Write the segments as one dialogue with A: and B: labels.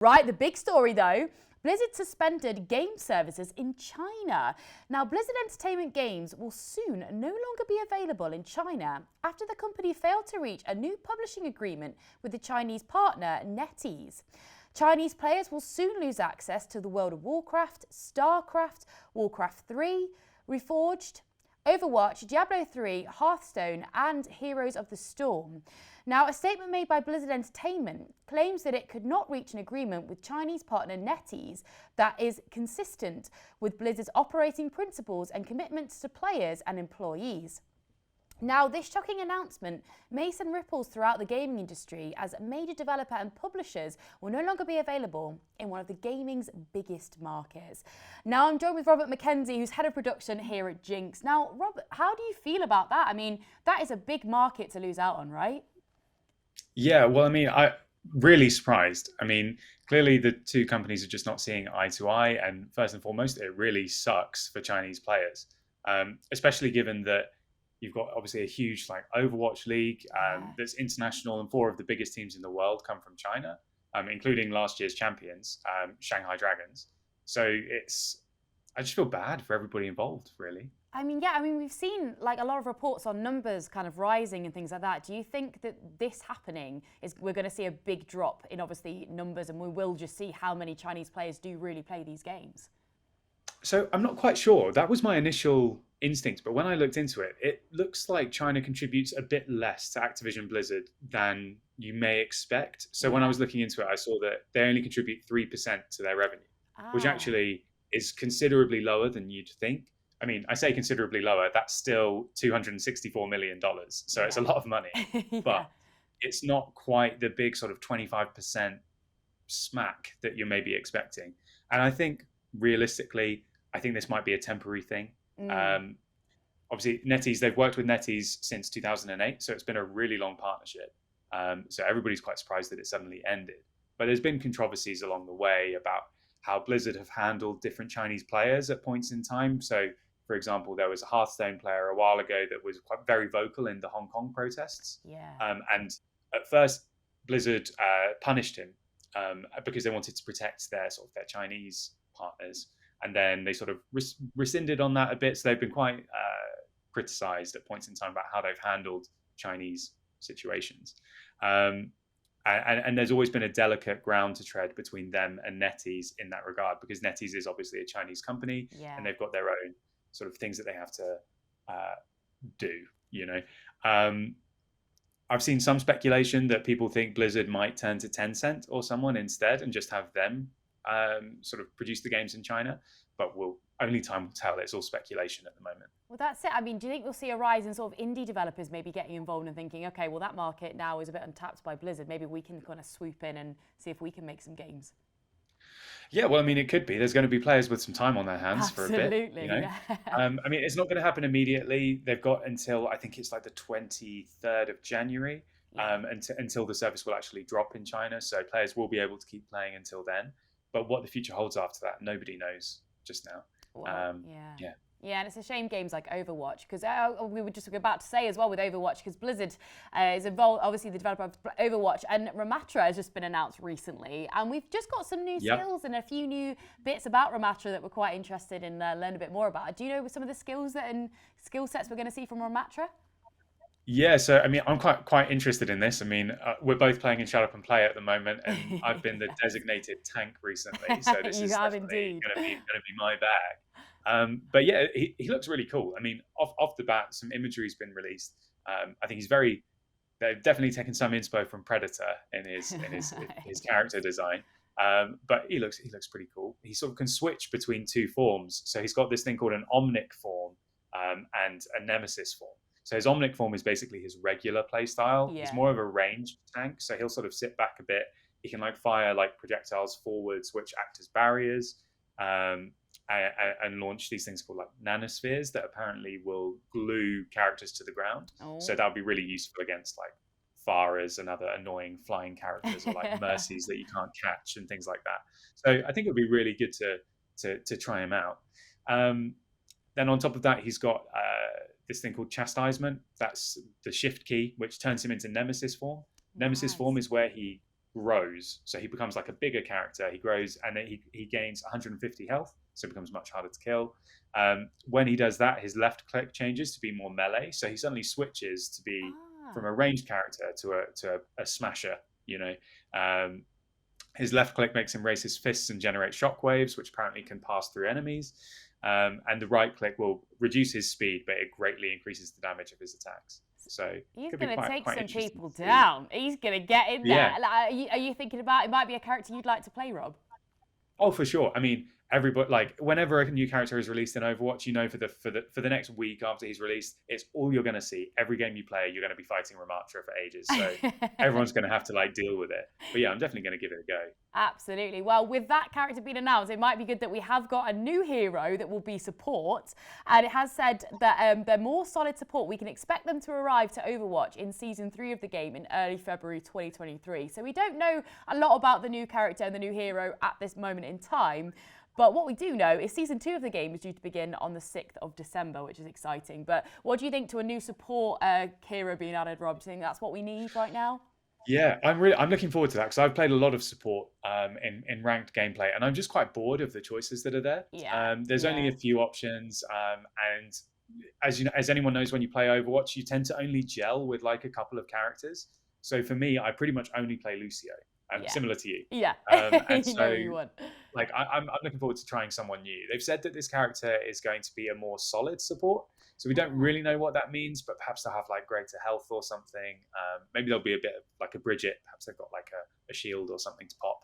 A: Right, the big story though, Blizzard suspended game services in China. Now, Blizzard Entertainment games will soon no longer be available in China after the company failed to reach a new publishing agreement with the Chinese partner NetEase. Chinese players will soon lose access to the World of Warcraft, StarCraft, Warcraft 3, Reforged, Overwatch, Diablo 3, Hearthstone and Heroes of the Storm. Now, a statement made by Blizzard Entertainment claims that it could not reach an agreement with Chinese partner NetEase that is consistent with Blizzard's operating principles and commitments to players and employees. Now, this shocking announcement may send ripples throughout the gaming industry as major developer and publishers will no longer be available in one of the gaming's biggest markets. Now, I'm joined with Robert Mackenzie, who's head of production here at Jinx. Now, Robert, how do you feel about that? I mean, that is a big market to lose out on, right?
B: Yeah, well, I mean, I really surprised. I mean, clearly the two companies are just not seeing eye to eye, and first and foremost, it really sucks for Chinese players, especially given that you've got obviously a huge like Overwatch league that's international, and four of the biggest teams in the world come from China, including last year's champions, Shanghai Dragons. So I just feel bad for everybody involved, really.
A: We've seen like a lot of reports on numbers kind of rising and things like that. Do you think that this happening is we're going to see a big drop in obviously numbers, and we will just see how many Chinese players do really play these games?
B: So I'm not quite sure. That was my initial instinct, but when I looked into it, it looks like China contributes a bit less to Activision Blizzard than you may expect. So when I was looking into it, I saw that they only contribute 3% to their revenue, which actually is considerably lower than you'd think. I mean, I say considerably lower, that's still $264 million. So it's a lot of money, but it's not quite the big sort of 25% smack that you may be expecting. And I think realistically, I think this might be a temporary thing. Obviously, NetEase, they've worked with NetEase since 2008, so it's been a really long partnership. So everybody's quite surprised that it suddenly ended. But there's been controversies along the way about how Blizzard have handled different Chinese players at points in time. So, for example, there was a Hearthstone player a while ago that was quite very vocal in the Hong Kong protests. And at first, Blizzard punished him because they wanted to protect their Chinese partners. And then they sort of rescinded on that a bit. So they've been quite criticized at points in time about how they've handled Chinese situations. And there's always been a delicate ground to tread between them and NetEase in that regard, because NetEase is obviously a Chinese company and they've got their own sort of things that they have to do, you know. I've seen some speculation that people think Blizzard might turn to Tencent or someone instead and just have them sort of produce the games in China, but only time will tell. It's all speculation at the moment.
A: Well, that's it. I mean, do you think we'll see a rise in sort of indie developers maybe getting involved and thinking, okay, well, that market now is a bit untapped by Blizzard. Maybe we can kind of swoop in and see if we can make some games.
B: Yeah, well, I mean, it could be. There's going to be players with some time on their hands for a bit.
A: Absolutely,
B: You know? I mean, it's not going to happen immediately. They've got until, I think it's like the 23rd of January until the service will actually drop in China. So players will be able to keep playing until then. But what the future holds after that, nobody knows just now.
A: Well, yeah, and it's a shame games like Overwatch, because we were just about to say as well with Overwatch, because Blizzard is involved, obviously the developer of Overwatch, and Ramatra has just been announced recently, and we've just got some new skills and a few new bits about Ramatra that we're quite interested in learn a bit more about. Do you know some of the skills and skill sets we're going to see from Ramatra?
B: Yeah, so I mean, I'm quite interested in this. I mean, we're both playing in Shut Up and Play at the moment, and I've been the designated tank recently, so this is definitely going to be my bag. But yeah, he looks really cool. I mean, off the bat, some imagery's been released. I think they've definitely taken some inspo from Predator in his character design. But he looks pretty cool. He sort of can switch between two forms. So he's got this thing called an Omnic form and a Nemesis form. So his Omnic form is basically his regular play style. He's more of a ranged tank, so he'll sort of sit back a bit. He can like fire like projectiles forwards, which act as barriers, and launch these things called like nanospheres that apparently will glue characters to the ground. So that would be really useful against like Pharahs and other annoying flying characters, or like Mercies that you can't catch and things like that. So I think it would be really good to try him out. Then on top of that, he's got this thing called Chastisement. That's the shift key, which turns him into Nemesis form. Nemesis form is where he grows. So he becomes like a bigger character. He grows and then he gains 150 health, so it becomes much harder to kill. When he does that, his left click changes to be more melee. So he suddenly switches to be from a ranged character to a smasher. His left click makes him raise his fists and generate shockwaves, which apparently can pass through enemies. And the right click will reduce his speed, but it greatly increases the damage of his attacks. So
A: he's going to take some people
B: to
A: down. He's going to get in there.
B: Yeah.
A: Like, are you thinking about it might be a character you'd like to play, Rob?
B: Oh, for sure. I mean, everybody, like, whenever a new character is released in Overwatch, for the next week after he's released, it's all you're going to see. Every game you play, you're going to be fighting Ramatra for ages. So everyone's going to have to like deal with it. But yeah, I'm definitely going to give it a go.
A: Absolutely. Well, with that character being announced, it might be good that we have got a new hero that will be support. And it has said that they're more solid support. We can expect them to arrive to Overwatch in Season 3 of the game in early February 2023. So we don't know a lot about the new character and the new hero at this moment in time. But what we do know is Season 2 of the game is due to begin on the 6th of December, which is exciting. But what do you think to a new support hero being added, Rob? Do you think that's what we need right now?
B: Yeah, I'm looking forward to that because I've played a lot of support in ranked gameplay, and I'm just quite bored of the choices that are there. There's only a few options, and as you know, as anyone knows, when you play Overwatch, you tend to only gel with like a couple of characters. So for me, I pretty much only play Lucio, similar to you.
A: Yeah,
B: and
A: you
B: so
A: know what you want.
B: like I'm looking forward to trying someone new. They've said that this character is going to be a more solid support. So we don't really know what that means, but perhaps they'll have like greater health or something. Maybe there'll be a bit of like a Bridget. Perhaps they've got like a shield or something to pop.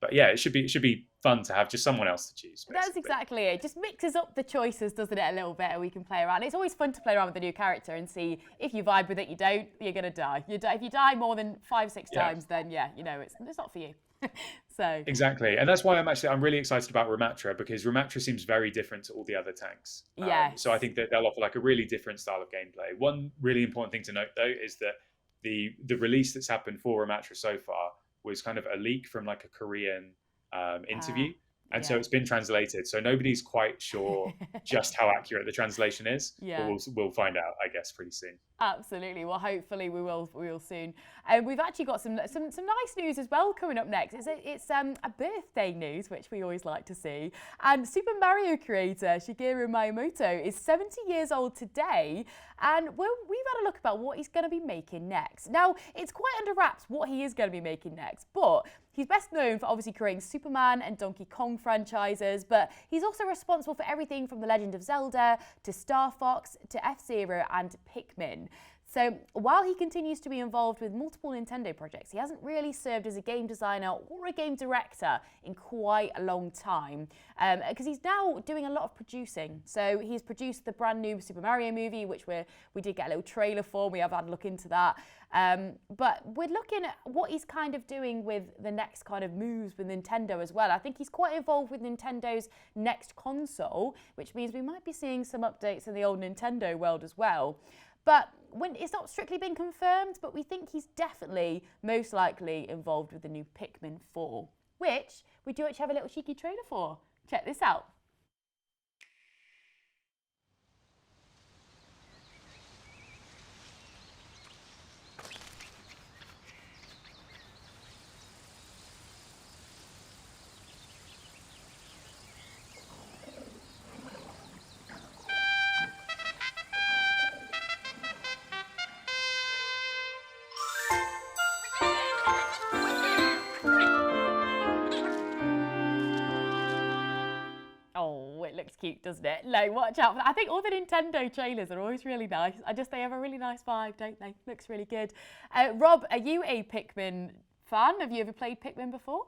B: But yeah, it should be fun to have just someone else to choose. Basically.
A: That's exactly it. Just mixes up the choices, doesn't it, a little bit, and we can play around. It's always fun to play around with a new character and see if you vibe with it. You don't, you're gonna die. If you die more than 5-6 times, then yeah, you know it's not for you. So
B: exactly, and that's why I'm really excited about Ramatra, because Ramatra seems very different to all the other tanks. So I think that they'll offer like a really different style of gameplay. One really important thing to note though is that the release that's happened for Ramatra so far was kind of a leak from like a Korean interview. And so it's been translated. So nobody's quite sure just how accurate the translation is. But we'll find out, I guess, pretty soon.
A: Absolutely. Well, hopefully we will soon. We've actually got some nice news as well coming up next. It's a birthday news, which we always like to see. And Super Mario creator Shigeru Miyamoto is 70 years old today. And we've had a look about what he's going to be making next. Now, it's quite under wraps what he is going to be making next, but he's best known for obviously creating Superman and Donkey Kong franchises, but he's also responsible for everything from The Legend of Zelda to Star Fox to F-Zero and Pikmin. So while he continues to be involved with multiple Nintendo projects, he hasn't really served as a game designer or a game director in quite a long time, because he's now doing a lot of producing. So he's produced the brand new Super Mario movie, which we did get a little trailer for. We have had a look into that. But we're looking at what he's kind of doing with the next kind of moves with Nintendo as well. I think he's quite involved with Nintendo's next console, which means we might be seeing some updates in the old Nintendo world as well. But when it's not strictly been confirmed, but we think he's definitely most likely involved with the new Pikmin 4, which we do actually have a little cheeky trailer for. Check this out. Looks cute, doesn't it? No, watch out for that. I think all the Nintendo trailers are always really nice. They have a really nice vibe, don't they? Looks really good. Rob, are you a Pikmin fan? Have you ever played Pikmin before?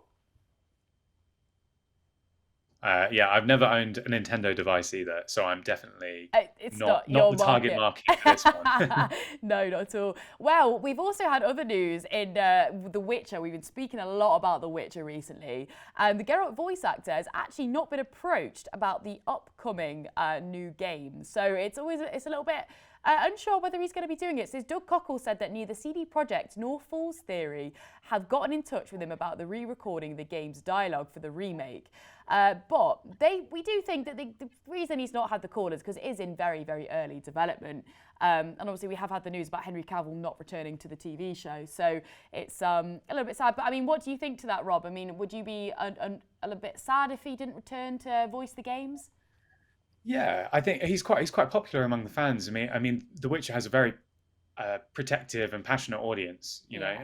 B: Yeah, I've never owned a Nintendo device either, so I'm definitely not
A: your
B: the target market for this one.
A: No, not at all. Well, we've also had other news in The Witcher. We've been speaking a lot about The Witcher recently. And the Geralt voice actor has actually not been approached about the upcoming new game. So it's a little bit unsure whether he's going to be doing it. So Doug Cockle said that neither CD Projekt nor Fool's Theory have gotten in touch with him about the re-recording of the game's dialogue for the remake. But we do think that the reason he's not had the call is because it is in very, very early development. And obviously we have had the news about Henry Cavill not returning to the TV show. So it's a little bit sad. But I mean, what do you think to that, Rob? I mean, would you be a little bit sad if he didn't return to voice the games?
B: Yeah, I think he's quite popular among the fans. I mean, The Witcher has a very protective and passionate audience. You know,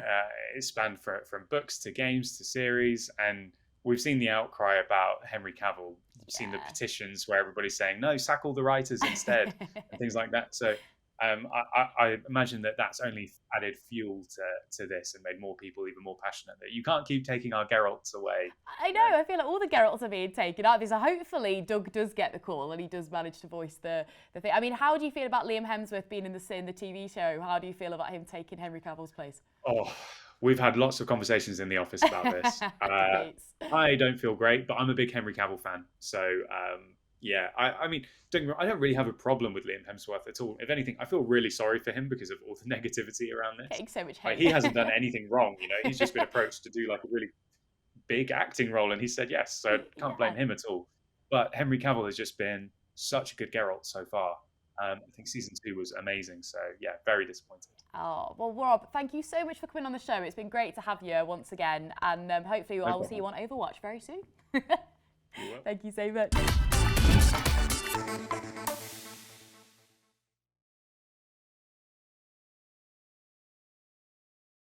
B: it's spanned from books to games to series, and we've seen the outcry about Henry Cavill. You've seen the petitions where everybody's saying, no, sack all the writers instead, and things like that. So I imagine that that's only added fuel to this and made more people even more passionate that you can't keep taking our Geralts away.
A: I know, I feel like all the Geralts are being taken out. So hopefully Doug does get the call and he does manage to voice the thing. I mean, how do you feel about Liam Hemsworth being in the TV show? How do you feel about him taking Henry Cavill's place?
B: Oh, we've had lots of conversations in the office about this. I don't feel great, but I'm a big Henry Cavill fan. So, yeah, I mean, I don't really have a problem with Liam Hemsworth at all. If anything, I feel really sorry for him because of all the negativity around this.
A: Getting so much hate.
B: Like, he hasn't done anything wrong, you know. He's just been approached to do like a really big acting role, and he said yes. So can't blame him at all. But Henry Cavill has just been such a good Geralt so far. I think season 2 was amazing. So yeah, very disappointed.
A: Oh, well, Rob, thank you so much for coming on the show. It's been great to have you once again, and hopefully I'll see you on Overwatch very soon. Thank you so much.